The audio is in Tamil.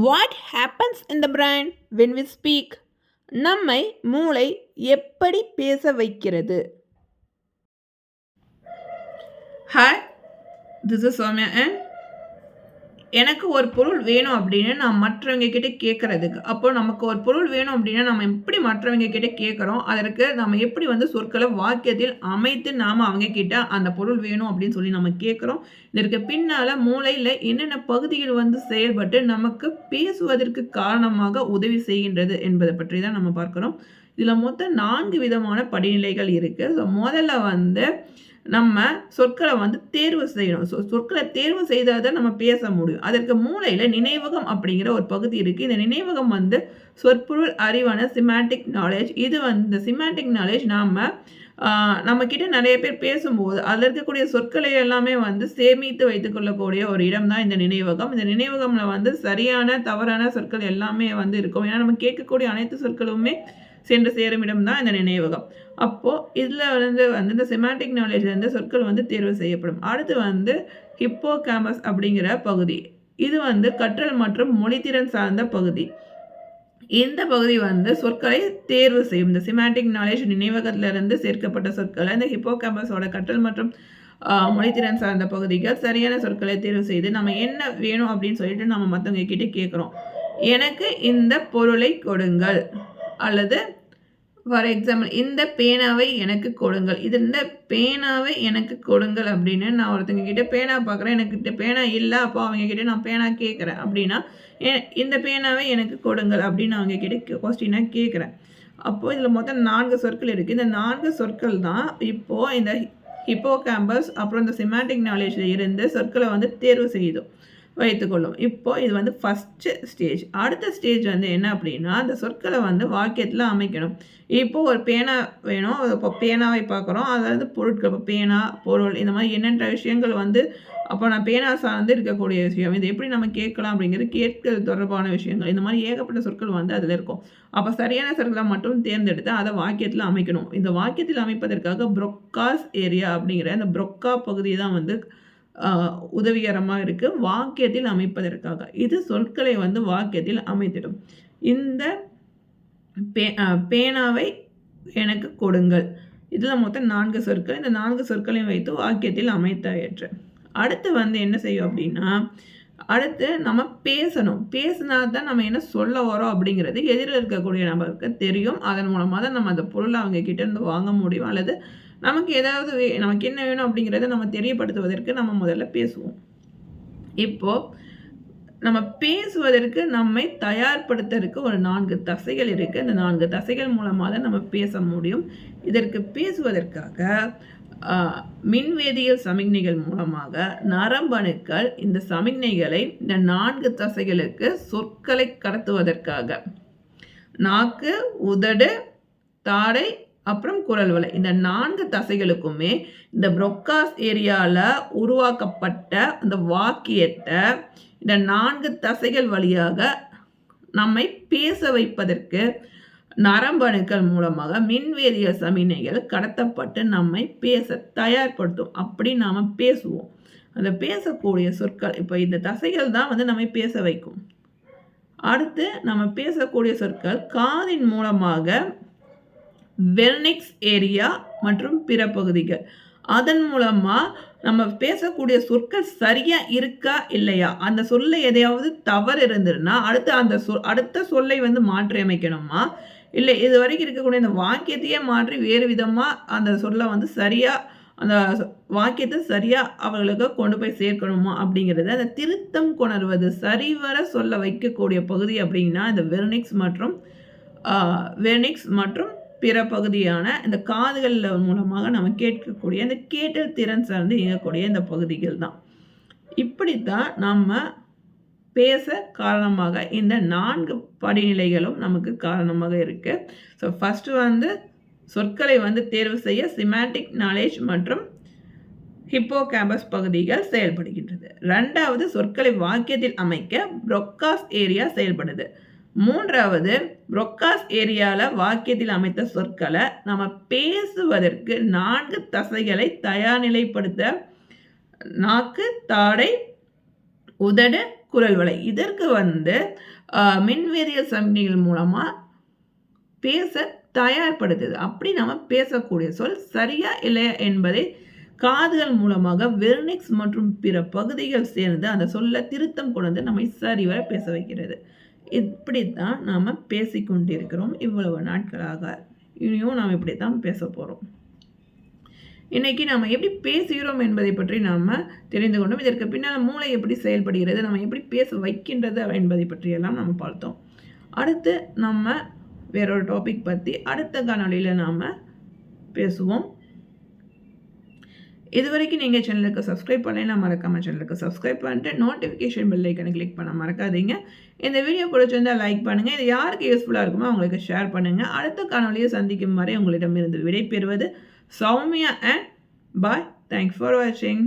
What happens in the brain when we speak? நம்மை மூளை எப்படி பேச வைக்கிறது? Hi, this is Soumya and எனக்கு ஒரு பொருள் வேணும் அப்படின்னு நான் மற்றவங்க கிட்ட கேட்கறதுக்கு அப்போ நமக்கு ஒரு பொருள் வேணும் அப்படின்னா நம்ம எப்படி மற்றவங்க கிட்ட கேட்குறோம் அதற்கு நம்ம எப்படி சொற்களை வாக்கியத்தில் அமைத்து நாம் அவங்க கிட்ட அந்த பொருள் வேணும் அப்படின்னு சொல்லி நம்ம கேட்குறோம். இதற்கு பின்னால் மூளையில் என்னென்ன பகுதிகள் செயல்பட்டு நமக்கு பேசுவதற்கு காரணமாக உதவி செய்கின்றது என்பதை பற்றி தான் நம்ம பார்க்குறோம். இதில் மொத்தம் 4 விதமான படிநிலைகள் இருக்குது. ஸோ முதல்ல நம்ம சொற்களை தேர்வு செய்யணும். சொற்களை தேர்வு செய்தால் தான் நம்ம பேச முடியும். அதற்கு மூளையில் நினைவகம் அப்படிங்கிற ஒரு பகுதி இருக்குது. இந்த நினைவகம் சொற்பொருள் அறிவான சிமாட்டிக் நாலேஜ். இது இந்த சிமாட்டிக் நாலேஜ் நம்ம கிட்ட நிறைய பேர் பேசும்போது அதில் இருக்கக்கூடிய சொற்களை எல்லாமே சேமித்து வைத்துக்கொள்ளக்கூடிய ஒரு இடம் தான் இந்த நினைவகம். இந்த நினைவகம்ல சரியான தவறான சொற்கள் எல்லாமே இருக்கும். ஏன்னா நம்ம கேட்கக்கூடிய அனைத்து சொற்களுமே சென்று சேரும் இடம் தான் இந்த நினைவகம். அப்போது இதில் இந்த சிமாட்டிக் நாலேஜ் சொற்கள் தேர்வு செய்யப்படும். அடுத்து ஹிப்போ கேம்பஸ் அப்படிங்கிற பகுதி. இது கற்றல் மற்றும் மொழித்திறன் சார்ந்த பகுதி. இந்த பகுதி சொற்களை தேர்வு செய்யும். இந்த சிமாட்டிக் நாலேஜ் நினைவகத்திலிருந்து சேர்க்கப்பட்ட சொற்களை இந்த ஹிப்போ கேம்பஸோட கற்றல் மற்றும் மொழித்திறன் சார்ந்த பகுதிகள் சரியான சொற்களை தேர்வு செய்து நம்ம என்ன வேணும் அப்படின்னு சொல்லிட்டு நம்ம மற்றவங்க கிட்டே கேட்குறோம். எனக்கு இந்த பொருளை கொடுங்கள், அல்லது ஃபார் எக்ஸாம்பிள் இந்த பேனாவை எனக்கு கொடுங்கள். இந்த பேனாவை எனக்கு கொடுங்கள் அப்படின்னு நான் ஒருத்தங்க கிட்டே பேனா பார்க்குறேன், எனக்கு பேனா இல்லை, அப்போ அவங்க கிட்டே நான் பேனா கேட்குறேன் அப்படின்னா இந்த பேனாவை எனக்கு கொடுங்கள் அப்படின்னு அவங்க கிட்டே கொஸ்டினாக கேட்குறேன். அப்போது இதில் மொத்தம் 4 சொற்கள் இருக்குது. இந்த 4 சொற்கள் தான் இப்போது இந்த ஹிப்போ கேம்பஸ் அப்புறம் இந்த சிமாட்டிக் நாலேஜில் இருந்து சொற்களை தேர்வு செய்யுதும் வைத்துக்கொள்ளும். இப்போது இது ஃபஸ்ட்டு ஸ்டேஜ். அடுத்த ஸ்டேஜ் என்ன அப்படின்னா அந்த சொற்களை வாக்கியத்தில் அமைக்கணும். இப்போது ஒரு பேனா வேணும், இப்போ பேனாவை பார்க்குறோம், அதாவது பொருட்கள், இப்போ பேனா பொருள் இந்த மாதிரி எண்ணற்ற விஷயங்கள் அப்போ நான் பேனா சார்ந்து இருக்கக்கூடிய விஷயம் இது எப்படி நம்ம கேட்கலாம் அப்படிங்கிறது கேட்கல் தொடர்பான விஷயங்கள். இந்த மாதிரி ஏகப்பட்ட சொற்கள் அதில் இருக்கும். அப்போ சரியான சொற்களை மட்டும் தேர்ந்தெடுத்து அதை வாக்கியத்தில் அமைக்கணும். இந்த வாக்கியத்தில் அமைப்பதற்காக ப்ரொக்காஸ் ஏரியா அப்படிங்கிற அந்த ப்ரொக்கா பகுதி தான் உதவிகரமாக இருக்குது வாக்கியத்தில் அமைப்பதற்காக. இது சொற்களை வாக்கியத்தில் அமைத்திடும். இந்த பேனாவை எனக்கு கொடுங்கள், இதில் மொத்தம் 4 சொற்கள். இந்த 4 சொற்களையும் வைத்து வாக்கியத்தில் அமைத்தாயிற்று. அடுத்து என்ன செய்யும் அப்படின்னா அடுத்து நம்ம பேசணும். பேசினா தான் நம்ம என்ன சொல்ல வரோம் அப்படிங்கிறது எதிரில் இருக்கக்கூடிய நபருக்கு தெரியும். அதன் மூலமாக தான் நம்ம அந்த பொருளை அவங்க கிட்டேருந்து வாங்க முடியும், அல்லது நமக்கு ஏதாவது நமக்கு என்ன வேணும் அப்படிங்கிறத நம்ம தெரியப்படுத்துவதற்கு நம்ம முதல்ல பேசுவோம். இப்போது நம்ம பேசுவதற்கு நம்மை தயார்படுத்துறதுக்கு ஒரு 4 தசைகள் இருக்குது. அந்த 4 தசைகள் மூலமாக தான் நம்ம பேச முடியும். இதற்கு பேசுவதற்காக மின்வேதியியல் சமிக்ஞைகள் மூலமாக நரம்பணுக்கள் இந்த சமிக்ஞைகளை இந்த 4 தசைகளுக்கு சொற்களை கடத்துவதற்காக நாக்கு, உதடு, தாடை அப்புறம் குரல் வலை, இந்த 4 தசைகளுக்குமே இந்த ப்ரொக்காஸ் ஏரியாவில் உருவாக்கப்பட்ட அந்த வாக்கியத்தை இந்த 4 தசைகள் வழியாக நம்மை பேச வைப்பதற்கு நரம்பணுக்கள் மூலமாக மின்வேதியியல் சமிக்ஞைகள் கடத்தப்பட்டு நம்மை பேச தயார்படுத்தும். அப்படி நாம் பேசுவோம். அந்த பேசக்கூடிய சொற்கள் இப்போ இந்த தசைகள் தான் நம்மை பேச வைக்கும். அடுத்து நம்ம பேசக்கூடிய சொற்கள் காதின் மூலமாக வெர்னிக்ஸ் ஏரியா மற்றும் பிற பகுதிகள். அதன் மூலமாக நம்ம பேசக்கூடிய சொற்கள் சரியாக இருக்கா இல்லையா, அந்த சொல்லை எதையாவது தவறு இருந்ததுன்னா அடுத்த சொல்லை மாற்றி அமைக்கணுமா, இல்லை இது வரைக்கும் இருக்கக்கூடிய இந்த வாக்கியத்தையே மாற்றி வேறு விதமாக அந்த சொல்லை சரியாக அந்த வாக்கியத்தை சரியாக அவர்களுக்கு கொண்டு போய் சேர்க்கணுமா அப்படிங்கிறது அந்த திருத்தம் கொணர்வது சரிவர சொல்ல வைக்கக்கூடிய பகுதி அப்படின்னா இந்த வெர்னிக்ஸ் மற்றும் பிற பகுதியான இந்த காதுகள் மூலமாக நம்ம கேட்கக்கூடிய இந்த கேட்டல் திறன் சார்ந்து இயங்கக்கூடிய இந்த பகுதிகள் தான். இப்படித்தான் நம்ம பேச காரணமாக இந்த 4 படிநிலைகளும் நமக்கு காரணமாக இருக்குது. ஸோ ஃபஸ்ட்டு சொற்களை தேர்வு செய்ய சிமாட்டிக் நாலேஜ் மற்றும் ஹிப்போ கேம்பஸ் பகுதிகள் செயல்படுகின்றது. 2வது சொற்களை வாக்கியத்தில் அமைக்க ப்ரொக்காஸ் ஏரியா செயல்படுது. 3வது ப்ரொக்காஸ் ஏரியாவில் வாக்கியத்தில் அமைத்த சொற்களை நம்ம பேசுவதற்கு 4 தசைகளை தயார் நிலைப்படுத்த நாக்கு, தாடை, உதடு, குரல் வளை. இதற்கு மின்வேதியியல் சமிக்ஞைகள் மூலமா பேச தயார்படுத்துது. அப்படி நம்ம பேசக்கூடிய சொல் சரியா இல்லையா என்பதை காதுகள் மூலமாக வெர்னிக்ஸ் மற்றும் பிற பகுதிகள் சேர்ந்து அந்த சொல்ல திருத்தம் கொண்டு நம்மை சரிவர பேச வைக்கிறது. இப்படித்தான் நாம் பேசிக்கொண்டிருக்கிறோம் இவ்வளவு நாட்களாக. இனியும் நாம் இப்படித்தான் பேச போகிறோம். இன்னைக்கு நம்ம எப்படி பேசுகிறோம் என்பதை பற்றி நாம் தெரிந்து கொண்டோம். இதற்கு பின்னால் மூளை எப்படி செயல்படுகிறது, நம்ம எப்படி பேச வைக்கின்றது என்பதை பற்றியெல்லாம் நம்ம பார்த்தோம். அடுத்து நம்ம வேறொரு டாபிக் பற்றி அடுத்த காணொலியில் நாம் பேசுவோம். இதுவரைக்கும் நீங்கள் சேனலுக்கு சப்ஸ்கிரைப் பண்ணலைன்னா மறக்காமல் சேனலுக்கு சப்ஸ்கிரைப் பண்ணிட்டு நோட்டிஃபிகேஷன் பெல் ஐக்கனை கிளிக் பண்ண மறக்காதீங்க. இந்த வீடியோ பிடிச்சிருந்தால் லைக் பண்ணுங்கள். இது யாருக்கு யூஸ்ஃபுல்லாக இருக்குமோ அவங்களுக்கு ஷேர் பண்ணுங்கள். அடுத்த காணொலியை சந்திக்கும் வரை உங்களிடமிருந்து விடைபெறுவது Soumya and bye. Thanks for வாட்சிங்.